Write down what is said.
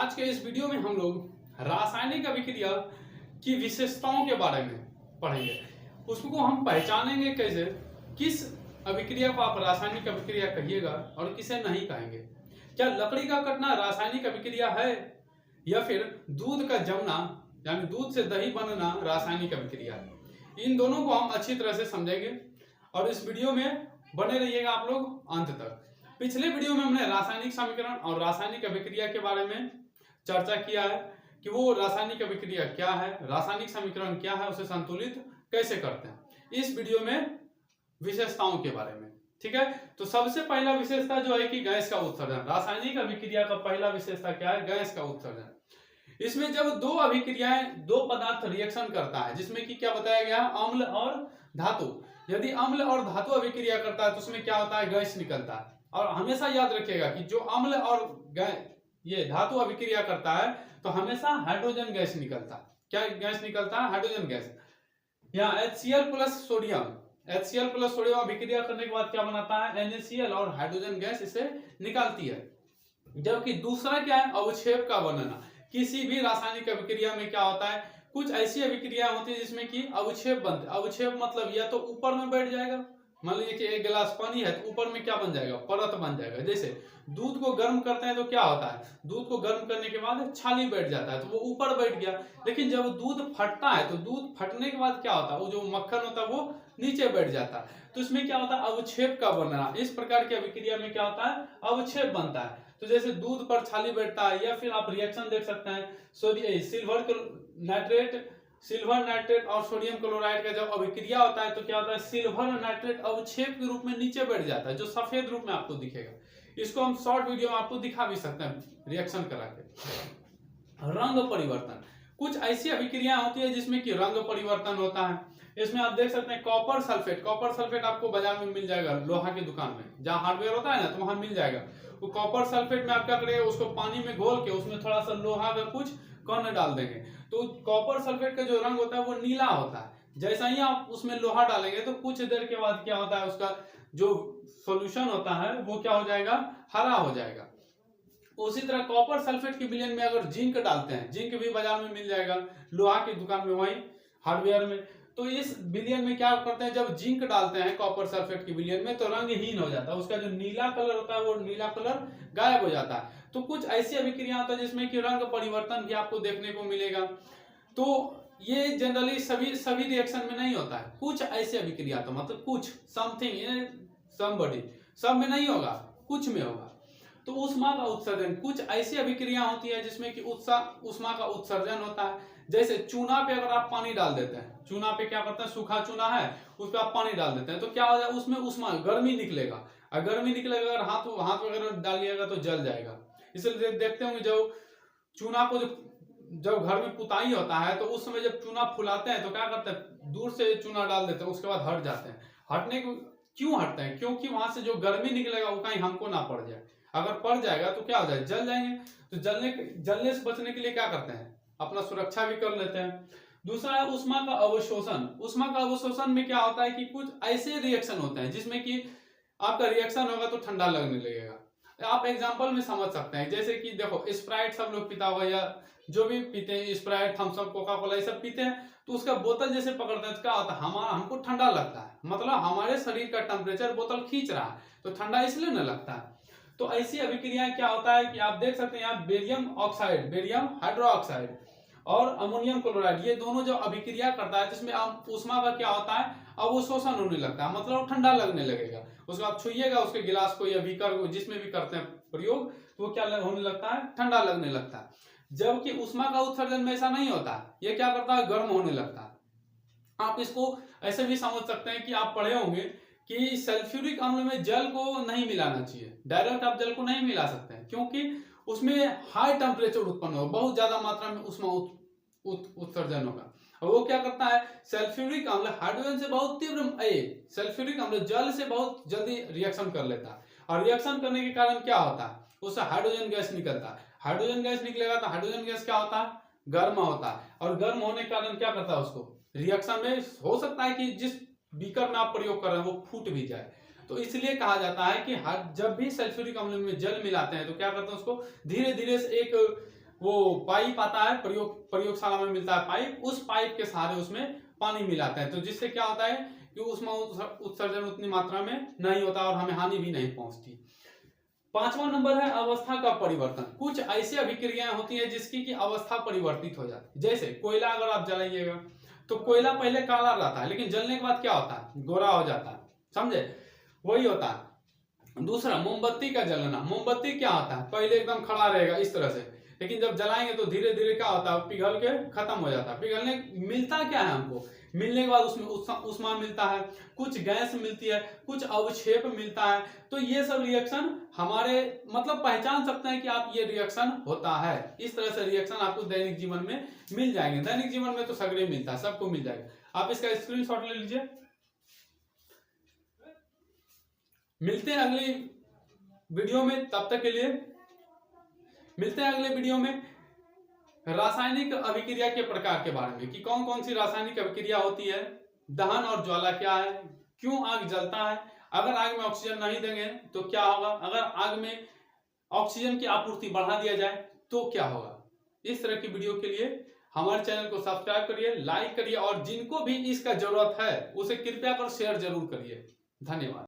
आज के इस वीडियो में हम लोग रासायनिक अभिक्रिया की विशेषताओं के बारे में पढ़ेंगे। उसको हम पहचानेंगे कैसे, किस अभिक्रिया को आप रासायनिक अभिक्रिया कहिएगा और किसे नहीं कहेंगे। क्या लकड़ी का कटना रासायनिक अभिक्रिया है या फिर दूध का जमना यानी दूध से दही बनना रासायनिक अभिक्रिया है। इन दोनों को हम अच्छी तरह से समझेंगे और इस वीडियो में बने रहिएगा आप लोग अंत तक। पिछले वीडियो में हमने रासायनिक समीकरण और रासायनिक अभिक्रिया के बारे में चर्चा किया है कि वो रासायनिक अभिक्रिया क्या है, रासायनिक समीकरण क्या है, उसे संतुलित कैसे करते हैं। इस वीडियो में विशेषताओं के बारे में, ठीक है। तो सबसे पहला विशेषता जो है कि गैस का उत्सर्जन। रासायनिक अभिक्रिया का पहला विशेषता क्या है? गैस का उत्सर्जन। इसमें जब दो अभिक्रियाएं, दो पदार्थ रिएक्शन करता है, जिसमें कि क्या बताया गया, अम्ल और धातु। यदि अम्ल और धातु अभिक्रिया करता है तो उसमें क्या होता है? गैस निकलता है। और हमेशा याद रखिएगा कि जो अम्ल और ये धातु अभिक्रिया करता है तो हमेशा हाइड्रोजन गैस निकलता है। क्या गैस निकलता है? Hydrogen gas. यहाँ HCl प्लस सोडियम अभिक्रिया करने के बाद क्या बनाता है? NaCl, और हाइड्रोजन गैस इसे निकालती है। जबकि दूसरा क्या है? अवक्षेप का बनना। किसी भी रासायनिक अभिक्रिया में क्या होता है, कुछ ऐसी अभिक्रिया होती है जिसमें कि अवक्षेप बनते हैं। अवक्षेप मतलब या तो ऊपर में बैठ जाएगा, मान लीजिए कि एक गिलास पानी है तो ऊपर में क्या बन जाएगा? परत बन जाएगा। जैसे दूध को गर्म करते हैं तो क्या होता है? दूध को गर्म करने के बाद छाली बैठ जाता है तो वो ऊपर बैठ गया। लेकिन जब दूध फटता है तो दूध फटने के बाद क्या होता है? वो जो मक्खन होता है वो नीचे बैठ जाता है। तो इसमें क्या होता है? अवक्षेप का बनना। इस प्रकार की अभिक्रिया में क्या होता है? अवक्षेप बनता है। तो जैसे दूध पर छाली बैठता है, या फिर आप रिएक्शन देख सकते हैं, सिल्वर नाइट्रेट और सोडियम क्लोराइड का जब अभिक्रिया होता है तो क्या होता है? सिल्वर नाइट्रेट अवक्षेप के रूप में नीचे बैठ जाता है, जो सफेद रूप में आपको दिखेगा। इसको हम शॉर्ट वीडियो में आपको दिखा भी सकते हैं रिएक्शन करा के। रंग परिवर्तन। कुछ ऐसी अभिक्रियाएं होती है जिसमें कि रंग परिवर्तन होता है। इसमें आप देख सकते हैं कॉपर सल्फेट आपको बाजार में मिल जाएगा, लोहा की दुकान में, जहां हार्डवेयर होता है ना, तो वहां मिल जाएगा। वो कॉपर सल्फेट में आप क्या करेंगे, उसको पानी में घोल के उसमें थोड़ा सा लोहा का कुछ कण डाल देंगे तो कॉपर सल्फेट का जो रंग होता है वो नीला होता है। जैसा ही आप उसमें लोहा डालेंगे तो कुछ देर के बाद क्या होता है, उसका जो सॉल्यूशन होता है वो क्या हो जाएगा? हरा हो जाएगा। उसी तरह कॉपर सल्फेट के विलयन में अगर जिंक डालते हैं, जिंक भी बाजार में मिल जाएगा, लोहा की दुकान में, वहीं हार्डवेयर में। तो इस विलयन में क्या करते हैं, जब जिंक डालते हैं कॉपर सल्फेट के विलयन में तो रंगहीन हो जाता है, उसका जो नीला कलर होता है वो नीला कलर गायब हो जाता है। तो कुछ ऐसी अभिक्रिया होता है जिसमें कि रंग परिवर्तन भी आपको देखने को मिलेगा। तो ये जनरली सभी रिएक्शन में नहीं होता है। कुछ ऐसी अभिक्रिया, तो मतलब कुछ समथिंग समबडी, सब में नहीं होगा, कुछ में होगा। तो ऊष्मा का उत्सर्जन। कुछ ऐसी अभिक्रिया होती है जिसमें कि ऊष्मा का उत्सर्जन होता है। जैसे चूना पे अगर आप पानी डाल देते हैं, चूना पे क्या करते हैं, सूखा चूना है उस पर आप पानी डाल देते हैं तो क्या हो जाएगा? उसमें ऊष्मा, गर्मी निकलेगा। और गर्मी निकलेगा, अगर हाथ वगैरह डालिएगा तो जल जाएगा। इसलिए देखते होंगे जब चूना को जब घर में पुताई होता है तो उस समय जब चूना फुलाते हैं तो क्या करते हैं, दूर से चूना डाल देते हैं, उसके बाद हट जाते हैं। हटने को क्यों हटते हैं? क्योंकि वहां से जो गर्मी निकलेगा वो कहीं हमको ना पड़ जाए। अगर पड़ जाएगा तो क्या हो जाए? जल जाएंगे। तो जलने से बचने के लिए क्या करते हैं? अपना सुरक्षा भी कर लेते हैं। दूसरा है ऊष्मा का अवशोषण। ऊष्मा का अवशोषण में क्या होता है कि कुछ ऐसे रिएक्शन होते हैं जिसमें कि आपका रिएक्शन होगा तो ठंडा लगने लगेगा। आप एग्जांपल में समझ सकते हैं, जैसे कि देखो स्प्राइट सब लोग पीता होगा, या जो भी पीते हैं, Sprite, Thums Up, Coca Cola, ये सब पीते हैं, तो उसका बोतल जैसे पकड़ते हैं तो क्या होता है? हमको ठंडा लगता है, मतलब हमारे शरीर का टेम्परेचर बोतल खींच रहा है तो ठंडा इसलिए न लगता है। तो ऐसी अभिक्रियाएं क्या होता है कि आप देख सकते हैं यहाँ बेरियम हाइड्रोक्साइड और अमोनियम क्लोराइड, ये दोनों जो अभिक्रिया करता है जिसमें ऊष्मा का क्या होता है? अवशोषण होने लगता है, मतलब ठंडा लगने लगेगा। उसको आप छुइएगा, उसके गिलास को या बीकर को, जिसमें भी करते हैं प्रयोग, तो वो क्या होने लगता है? ठंडा लगने लगता है। जबकि ऊष्मा का उत्सर्जन में ऐसा नहीं होता, ये क्या करता है? गर्म होने लगता है। आप इसको ऐसे भी समझ सकते हैं कि आप पढ़े होंगे कि सल्फ्यूरिक अम्ल में जल को नहीं मिलाना चाहिए। डायरेक्ट आप जल को नहीं मिला सकते हैं क्योंकि उसमें हाई टेम्परेचर उत्पन्न होगा, बहुत ज्यादा मात्रा में ऊष्मा उत्सर्जन होगा। और वो क्या करता है? सल्फ्यूरिक अम्ल हाइड्रोजन से बहुत सल्फ्यूरिक अम्ल जल से बहुत जल्दी रिएक्शन कर लेता है, और रिएक्शन करने के कारण क्या होता है? उससे हाइड्रोजन गैस निकलता है। हाइड्रोजन गैस निकलेगा तो हाइड्रोजन गैस क्या होता है? गर्म होता है, और गर्म होने के कारण क्या करता है? उसको रिएक्शन में हो सकता है कि जिस बीकर में आप प्रयोग कर रहे हैं वो फूट भी जाए। तो इसलिए कहा जाता है कि जब भी सल्फ्यूरिक अम्ल में जल मिलाते हैं तो क्या करते हैं? उसको धीरे धीरे से एक वो पाइप आता है, प्रयोगशाला में मिलता है पाइप, उस पाइप के सहारे उसमें पानी मिलाते हैं, तो जिससे क्या होता है कि उसमें उत्सर्जन उतनी मात्रा में नहीं होता और हमें हानि भी नहीं पहुंचती। 5वां नंबर है अवस्था का परिवर्तन। कुछ ऐसी अभिक्रियाएं होती हैं जिसकी की अवस्था परिवर्तित हो जाती है। जैसे कोयला अगर आप जलाइएगा तो कोयला पहले काला रहता है, लेकिन जलने के बाद क्या होता है, गोरा हो जाता है, समझे, वही होता है। दूसरा, मोमबत्ती का जलना। मोमबत्ती क्या होता है, पहले एकदम खड़ा रहेगा इस तरह से, लेकिन जब जलाएंगे तो धीरे धीरे क्या होता है, पिघल के खत्म हो जाता है। पिघलने मिलता क्या है हमको, मिलने के बाद उसमें उष्मा मिलता है, कुछ गैस मिलती है, कुछ अवक्षेप मिलता है। तो ये सब रिएक्शन हमारे मतलब पहचान सकते हैं कि आप ये रिएक्शन होता है। इस तरह से रिएक्शन आपको दैनिक जीवन में मिल जाएंगे। दैनिक जीवन में तो सगरे मिलता है, सबको मिल जाएगा। आप इसका स्क्रीनशॉट ले लीजिए। मिलते हैं अगली वीडियो में, तब तक के लिए मिलते हैं अगले वीडियो में रासायनिक अभिक्रिया के प्रकार के बारे में, कि कौन कौन सी रासायनिक अभिक्रिया होती है, दहन और ज्वाला क्या है, क्यों आग जलता है, अगर आग में ऑक्सीजन नहीं देंगे तो क्या होगा, अगर आग में ऑक्सीजन की आपूर्ति बढ़ा दिया जाए तो क्या होगा। इस तरह की वीडियो के लिए हमारे चैनल को सब्सक्राइब करिए, लाइक करिए, और जिनको भी इसका जरूरत है उसे कृपया कर शेयर जरूर करिए। धन्यवाद।